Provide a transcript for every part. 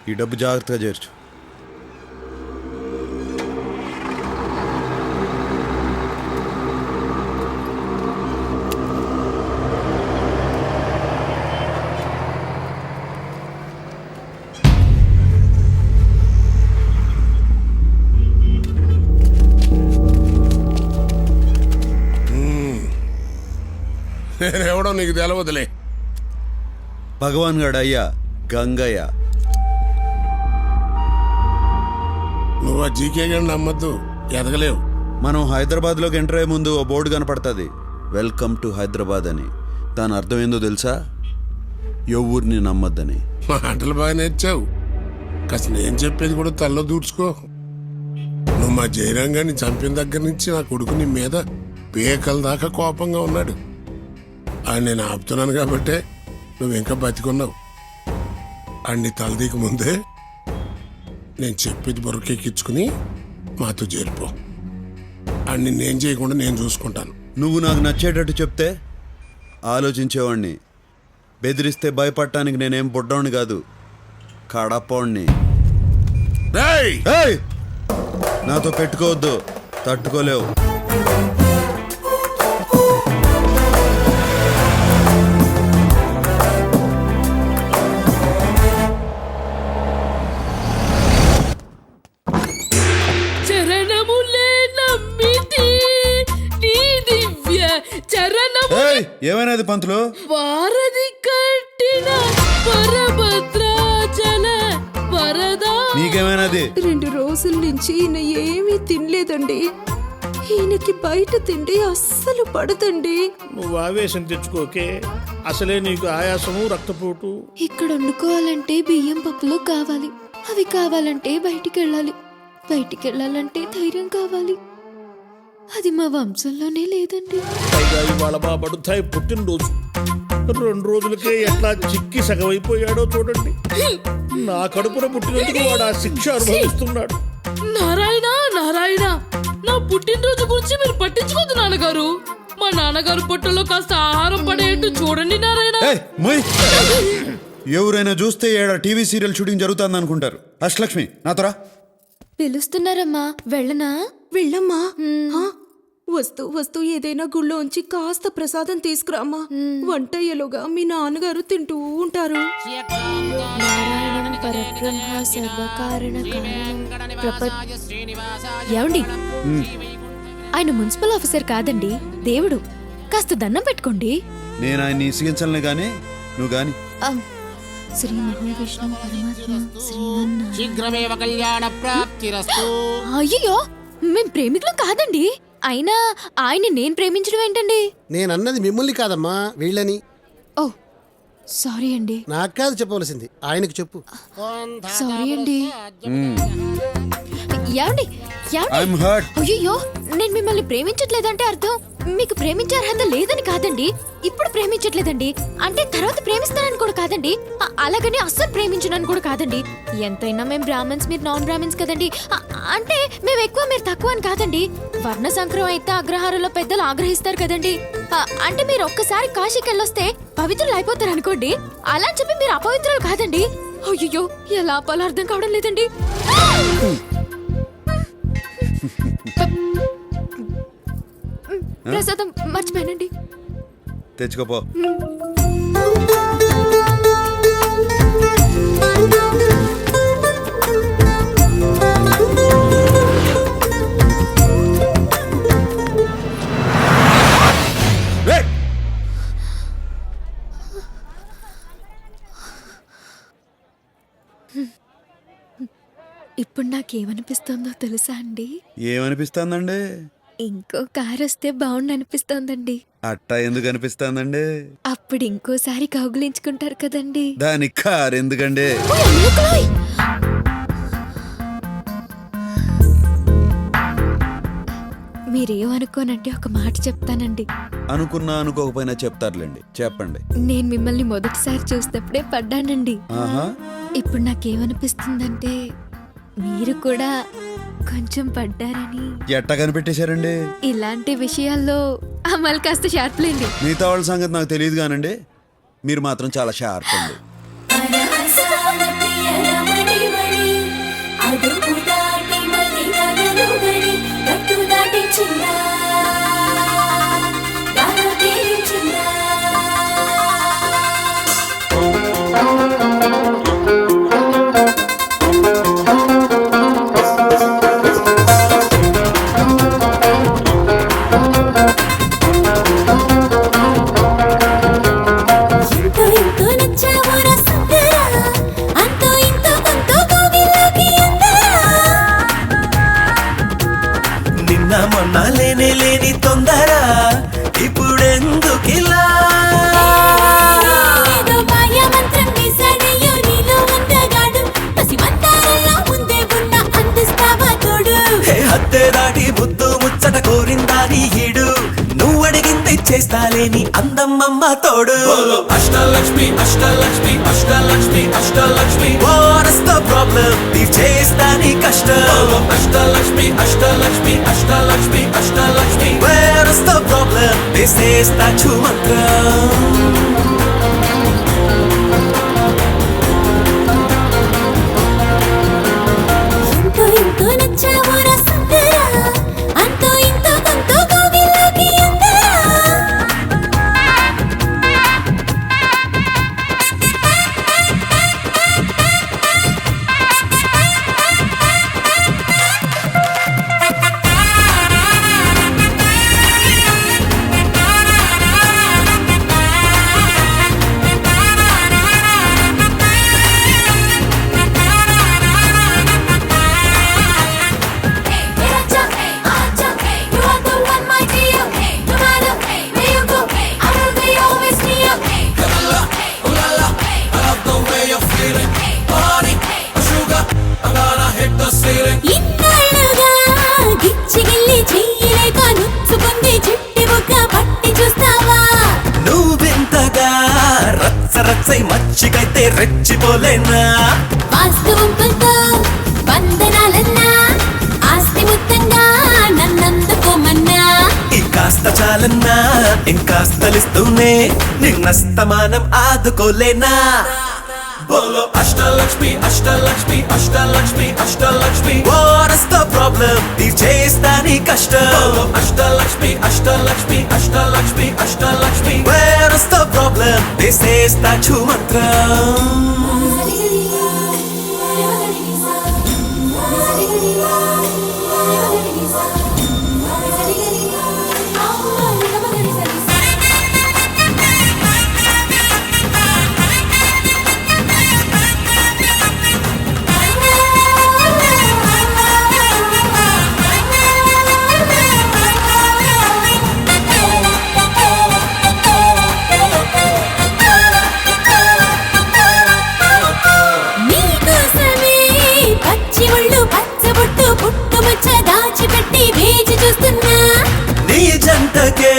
ఈ డబ్బు జాగ్రత్తగా చేర్చు. నేనెవడో నీకు తెలవదులే. భగవాన్ గడ అయ్యా గంగయ్య. నువ్వు ఆ జీకే గారిని నమ్మద్దు, ఎదగలేవు. మనం హైదరాబాద్లోకి ఎంటర్ అయ్యే ముందు ఓ బోర్డు కనపడుతుంది, వెల్కమ్ టు హైదరాబాద్ అని. దాని అర్థం ఏందో తెలుసా? ఎవరిని నమ్మద్దని. మాటలు బాగా నేర్చావు, కాస్త నేను చెప్పేది కూడా తల్లో దూడ్చుకో. నువ్వు మా జయరంగాన్ని చంపిన దగ్గర నుంచి నా కొడుకు నీ మీద పేకల దాకా కోపంగా ఉన్నాడు. ఆయన నేను ఆపుతున్నాను కాబట్టే నువ్వు ఇంకా బతికున్నావు. అన్ని తలదీకి ముందే నేను చెప్పేది బొరకెక్కించుకుని మాతో చేరిపో. అన్ని నేను చేయకుండా నేను చూసుకుంటాను. నువ్వు నాకు నచ్చేటట్టు చెప్తే ఆలోచించేవాడిని. బెదిరిస్తే భయపడటానికి నేనేం బుడ్డోని కాదు, కడపోడిని. నాతో పెట్టుకోవద్దు, తట్టుకోలేవు. ఏమైనది పంతులు? వారధి కట్టిన వరభద్రాచల వరదా. నీకేమైనది? 2 రోజుల నుంచి ఈయన ఏమీ తినలేదండి. ఈయనకి బయట తిండి అస్సలు పడదండి. నువ్వు ఆవేశం తెచ్చుకోకే, అసలే నీకు ఆయాసము రక్తపోటు. ఇక్కడ వండుకోవాలంటే బియ్యం పప్పులు కావాలి, అవి కావాలంటే బయటికి వెళ్ళాలంటే ధైర్యం కావాలి. అది మా వంశంలోనే లేదండి. పైగా ఇవాళ మా బడుతాయి పుట్టినరోజు. 2 రోజులకే ఎట్లా చిక్కి సగమైపోయాడో చూడండి. నా కడుపున పుట్టినందుకు వాడు ఆ శిక్ష అనుభవిస్తున్నాడు. నారాయణ నారాయణ, నా పుట్టినరోజు గురించి మీరు పట్టించుకోదు నాన్నగారు. మా నాన్నగారు పొట్టలో కాస్త ఆహారం పడేట్టు చూడండి నారాయణ. ఎవరైనా చూస్తే ఏడా టీవీ సీరియల్ షూటింగ్ జరుగుతుంది అనుకుంటారు. అష్టలక్ష్మి నాతోరా. పిలుస్తున్నారమ్మా, వెళ్ళనా? వెళ్ళమ్మా. వస్తూ ఏదైనా గుళ్ళోంచి కాస్త ప్రసాదం తీసుకురామ్మా. వంటయ్యలుగా మీ నాన్నగారు తింటూ ఉంటారు. ఏమండి, ఆయన మున్సిపల్ ఆఫీసర్ కాదండి, దేవుడు. కాస్త దండం పెట్టుకోండి. నేను ఆయన్ని ఇసిగించలే గాని నువ్వు గాని. శ్రీ మహావిష్ణు పరమాత్మ శ్రీమన్నారాయణ. శీఘ్రమేవ కళ్యాణ ప్రాప్తిరస్తు. అయ్యో, మేం ప్రేమికులం కాదండి. అయినా ఆయన్ని నేను ప్రేమించడం ఏంటండి? నేనన్నది మిమ్మల్ని కాదమ్మా, వీళ్ళని. ఓ సారీ అండి. నాకు కాదు చెప్పవలసింది, ఆయనకు చెప్పు. సారీ అండి. ఏమండి అయ్యో, నేను మిమ్మల్ని ప్రేమించట్లేదంటే అర్థం మీకు ప్రేమించే అర్హత లేదని కాదండి. ఇప్పుడు ప్రేమించట్లేదండి అంటే తర్వాత ప్రేమిస్తానని కూడా కాదండి. అలాగని అస్సలు ప్రేమించనని కూడా కాదండి. ఎంతైనా మేము బ్రాహ్మణ్స్, మీరు నాన్ బ్రాహ్మణ్స్ కదండి. అంటే మేము ఎక్కువ మీరు తక్కువ అని కాదండి. వర్ణ సంక్రమం అయితే అగ్రహారంలో పెద్దలు ఆగ్రహిస్తారు కదండి. అంటే మీరు ఒక్కసారి కాశీకి వెళ్ళొస్తే పవిత్రులు అయిపోతారు అనుకోండి. అలా అని చెప్పి మీరు అపవిత్రులు కాదండి. అయ్యో, ఎలా ఆపాలో అర్థం కావడం లేదండి. ప్రసాదం మర్చిపోయానండి. తెచ్చుకోపో. ఇప్పుడు నాకేమనిపిస్తోందో తెలుసా అండి? ఏమనిపిస్తుందండి? ఇంకో కారు వస్తే బాగుండు అనిపిస్తోందండి. అట్టా ఎందుకు అనిపిస్తుందండి? అప్పుడు ఇంకోసారి కౌగులించుకుంటారు కదండి. దానికి కారు ఎందుకండి? మీరేమనుకోనంటే ఒక మాట చెప్తానండి. అనుకున్నా అనుకోకపోయినా చెప్తారులేండి, చెప్పండి. నేను మిమ్మల్ని మొదటిసారి చూసినప్పుడే పడ్డానండి. ఆహా. ఇప్పుడు నాకేమనిపిస్తుందంటే మీరు కూడా కొంచెం పడ్డారని. ఎట్టా కనిపెట్టేశారండి? ఇలాంటి విషయాల్లో అమలు కాస్త షార్ప్లేండి. మిగతా వాళ్ళ సంగతి నాకు తెలియదు కానండి, మీరు మాత్రం చాలా షార్ప్ అండి. చేస్తాలేని అందమ్మమ్మ తోడు అష్టలక్ష్మి అష్టలక్ష్మి అష్టలక్ష్మి అష్టలక్ష్మి వారస్ ద ప్రాబ్లం తీర్చేస్తా నీ కష్టం అష్టలక్ష్మి అష్టలక్ష్మి అష్టలక్ష్మి అష్టలక్ష్మి వారస్ ద ప్రాబ్లం తీసేస్తా చుమంత్రం ఇంతో ఇంతో నచ్చావురా సుందరా అంతో ఇంతో కొంతో కోగిల్లోకి అందరా ఇన్నాళ్ళుగా గిచ్చిగిల్లి చెయ్యలేక నుచ్చుకుంది చిట్టి బుగ్గ పట్టి చూస్తావా నువ్వెంతగా రచ్చ రచ్చై మచ్చికైతే రెచ్చిపోలేనా వాస్తవం కొంతో వందనాలన్నా ఆస్తి మొత్తంగా నన్నందుకోమన్నా ఈ కాస్త చాలన్నా ఇంకాస్తలిస్తూనే నిన్నస్తమానం ఆదుకోలేనా బోలో అష్టలక్ష్మి అష్టలక్ష్మి అష్టలక్ష్మి అష్టలక్ష్మి వారస్ ద ప్రాబ్లం తీర్చేస్తా నీ కష్టం అష్టలక్ష్మి అష్టలక్ష్మి అష్టలక్ష్మి అష్టలక్ష్మి వారస్ ద ప్రాబ్లం తీసేస్తా చుమంత్రం నీకోసమే పచ్చి ఒళ్ళు పచ్చబొట్టు పుట్టుమచ్చ దాచిపెట్టి వేచి చూస్తున్నా నీ జంటకే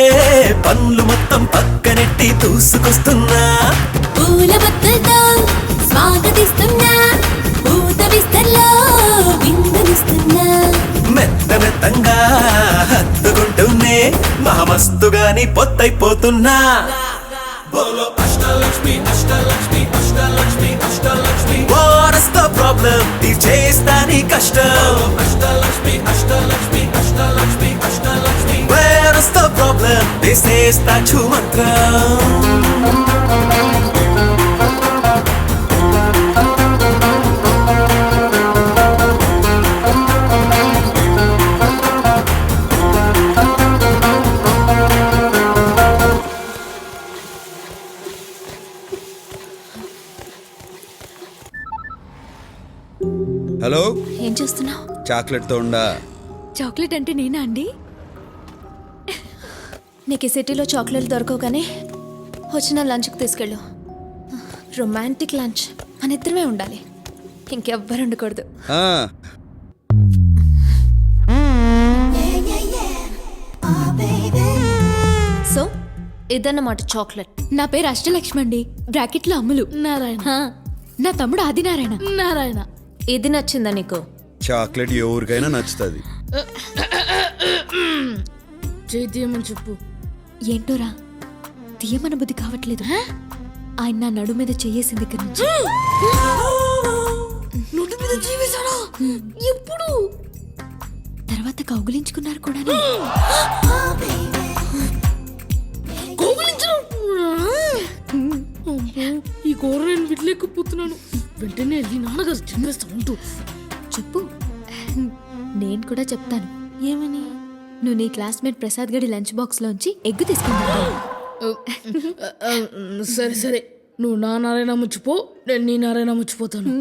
పనులు మొత్తం పక్కనెట్టి దూసుకొస్తున్నా పూల బొత్తలతో స్వాగతిస్తున్నా పూత విస్తల్లో విందునిస్తున్నా మెత్త మెత్తంగా హత్తుకుంటూనే మహమస్తుగాని పొత్తైపోతున్నా బోలో అష్టలక్ష్మి అష్టలక్ష్మి అష్టలక్ష్మి అష్టలక్ష్మి వారస్ ద ప్రాబ్లం తీర్చేస్తా నీ కష్టం అష్టలక్ష్మి అష్టలక్ష్మి అష్టలక్ష్మి అష్టలక్ష్మి వారస్ ద ప్రాబ్లం తీసేస్తా చుమంత్రం హలో ఏం చేస్తున్నావు? చాక్లెట్తో ఉండా చాక్లెట్ అంటే నేనా అండి? నీకు ఈ సిటీలో చాక్లెట్లు దొరకవు కానీ వచ్చిన లంచ్కి తీసుకెళ్ళు. రొమాంటిక్ లంచ్ మన ఇద్దరమే ఉండాలి, ఇంకెవ్వరు ఉండకూడదు. ఆ, సో ఇదన్నమాట చాక్లెట్. నా పేరు అష్టలక్ష్మి అండి, బ్రాకెట్లో అమ్ములు నారాయణ. నా తమ్ముడు ఆదినారాయణ నారాయణ. ఇది నచ్చిందా నీకు? చాక్లెట్ ఎవరికైనా నచ్చుతుంది. తీయమని చెప్పు. ఏంటోరా తీయమన బుద్ధి కావట్లేదు. ఆయన నా నడు మీద చెయ్యేసిన దగ్గర నుంచి ఎప్పుడు తర్వాత కౌగులించుకున్నారు కూడా. ఈ కూర నేను విడలేకపోతున్నాను. వెంటనే వెళ్ళి నాన్నగారు చిన్నేస్తా ఉంటూ చెప్పు, నేను కూడా చెప్తాను. ఏమని? నువ్వు నీ క్లాస్మేట్ ప్రసాద్ గడి లంచ్ బాక్స్ లోంచి ఎగ్ తీసుకుంటావు. సరే సరే, నువ్వు నా నారాయణ ముచ్చిపో, నేను నీ నారాయణ ముచ్చిపోతాను.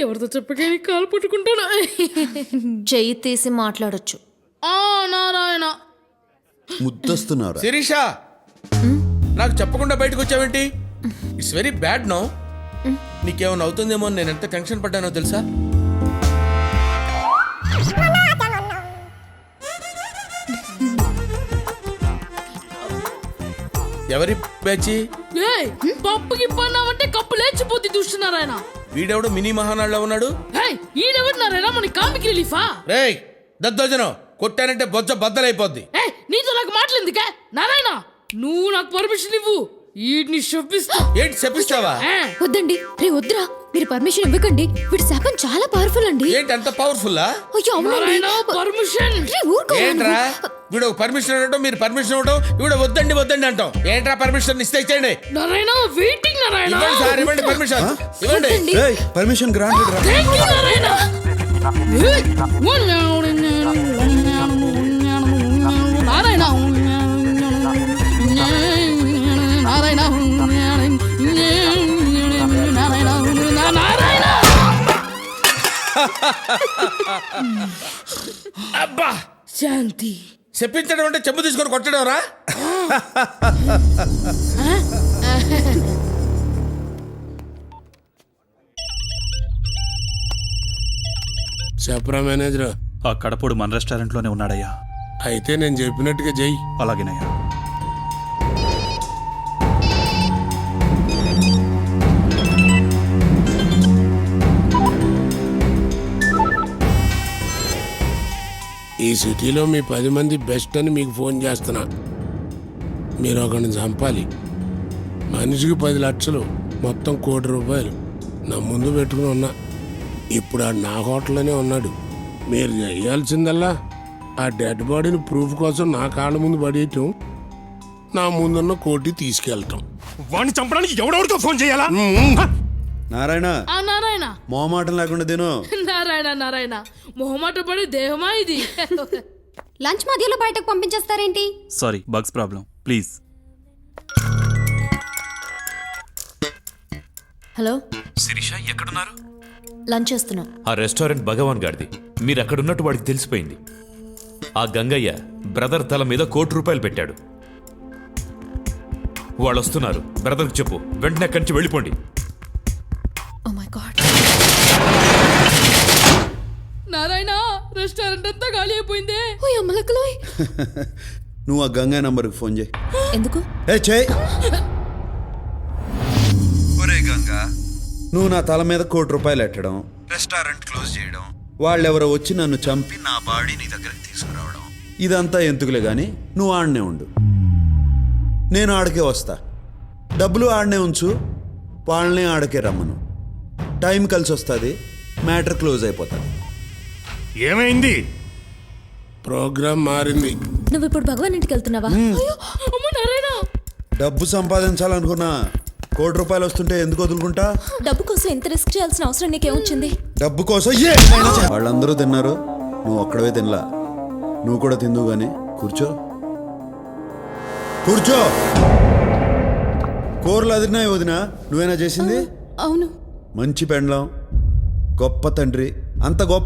ఎవరితో చెప్పకే కాలు పట్టుకుంటాను. చెయ్యి తీసి మాట్లాడొచ్చు. ఆ నారాయణ ముద్దొస్తున్నారు. శిరీష, నాకు చెప్పకుండా బయటకు వచ్చావేంటి? It's very bad no. నీకేమైనా అవుతుందేమో నేను ఎంత టెన్షన్ పడ్డానో తెలుసా? ఎవరి పేచి ఏయ్ పప్పుకి పన్నామంటే కప్పు లేచిపోతే చూస్తున్నారాయన. వీడెవడు మినీ మహానాడులో ఉన్నాడు. ఏయ్ ఈడెవరినారాయన మన కామిక్ రిలీఫా? రేయ్ దద్దోజనం కొట్టానంటే బొజ్జ బద్దలైపోద్ది. ఏయ్ నీతో నాకు మాటలేందుకే నారాయణ, నువ్వు నాకు పర్మిషన్ ఇవ్వు, వీడిని శప్పిస్తా. ఏంటి చెప్పిస్తావా? వద్దండి రే వద్దురా, మీరు పర్మిషన్ ఇవ్వకండి. వీడి శాపం చాలా పవర్ఫుల్ అండి. ఏంటి అంత పవర్ఫుల్లా? అయ్యో అవునండి. నారాయణ పర్మిషన్. రే, ఊరుకో. ఏంట్రా వీడు పర్మిషన్ ఇవ్వడం, మీరు పర్మిషన్ ఇవ్వడం, వీడు వద్దండి వద్దండి అంటాం. ఏంట్రా పర్మిషన్ ఇస్తే ఇచ్చేయండి. నారాయణ వెయిటింగ్ నారాయణ. ఇవ్వండి సార్, ఇవ్వండి పర్మిషన్ ఇవ్వండి. వద్దండి. పర్మిషన్ గ్రాంటెడ్ రా. Thank you, Narayana. ఏయ్, నారాయణ నారాయణ. అబ్బా శాంతి. చెప్పించడం అంటే చెంబు తీసుకొని కొట్టడం రా. చెప్పరా మేనేజర్. ఆ కడపడు మన రెస్టారెంట్లోనే ఉన్నాడయ్యా. అయితే నేను చెప్పినట్టుగా చెయ్యి. అలాగేనయ్యా. ఈ సిటీలో మీ 10 మంది బెస్ట్ అని మీకు ఫోన్ చేస్తున్నా. మీరు ఒకరిని చంపాలి. మనిషికి 10 లక్షలు, మొత్తం ₹1 కోటి నా ముందు పెట్టుకుని ఉన్నా. ఇప్పుడు ఆడు నా హోటల్లోనే ఉన్నాడు. మీరు చేయాల్సిందల్లా ఆ డెడ్ బాడీని ప్రూఫ్ కోసం నా కాళ్ళ ముందు పడేయటం, నా ముందున్న కోటి తీసుకెళ్ళటం. వాడిని చంపడానికి ఎవడెవరితో ఫోన్ చేయాలా? నారాయణ ఆ నారాయణ మోమాటం లేకుండా తిను. నారాయణ నారాయణ మొహమాట పడే దేహమా ఇది? లంచ్ మధ్యలో బయటకు పంపించేస్తారేంటి? Sorry, bugs problem. Please. Hello Sirisha ఎక్కడున్నారు? లంచ్ చేస్తున్నాం. ఆ రెస్టారెంట్ భగవాన్ గారిది. మీరు అక్కడున్నట్టు వాడికి తెలిసిపోయింది. ఆ గంగయ్య బ్రదర్ తల మీద ₹1 కోటి పెట్టాడు. వాళ్ళు వస్తున్నారు. బ్రదర్కి చెప్పు, వెంటనే అక్కడి నుంచి వెళ్ళిపోండి. Oh my God. Narayana restaurant అంతా ఖాళీ అయిపోయిందే. ఓ అమ్మలక్కలోయ్. నువ్వు ఆ గంగా నంబర్కి ఫోన్ చేయి. ఎందుకు? చేయి. ఒరే గంగా, నువ్వు నా తల మీద ₹1 కోటి ఎట్టడం, రెస్టారెంట్ క్లోజ్ చేయడం, వాళ్ళెవరో వచ్చి నన్ను చంపి నా బాడీ నీ దగ్గరికి తీసుకురావడం, ఇదంతా ఎందుకులే గాని నువ్వు ఆడనే ఉండు. నేను ఆడకే వస్తా. డబ్బులు ఆడనే ఉంచు, వాళ్ళనే ఆడకే రమ్మను. టైం కలిసి వస్తుంది, మ్యాటర్ క్లోజ్ అయిపోతుంది. ఏమైంది? ప్రోగ్రామ్ మారింది. నువ్వు ఇప్పుడు భగవాన్ ఇంటికి వెళ్తున్నావా? అమ్మ నారాయణ. డబ్బు సంపాదించాలనుకున్నా ₹1 కోటి వస్తుంటే ఎందుకు వదులుకుంటా? డబ్బు కోసం ఎంత రిస్క్ చేయాల్సిన అవసరం నీకేమొచ్చింది? డబ్బు కోసం వాళ్ళందరూ తిన్నారు, నువ్వు ఒక్కడవే తినలా. నువ్వు కూడా తిందువు గాని కూర్చో. కూర్చో. కూరలు అదిరినాయి వదినా, నువ్వేనా చేసింది? అవును. మంచి పెండ్లం, గొప్ప తండ్రి, అంత గొప్ప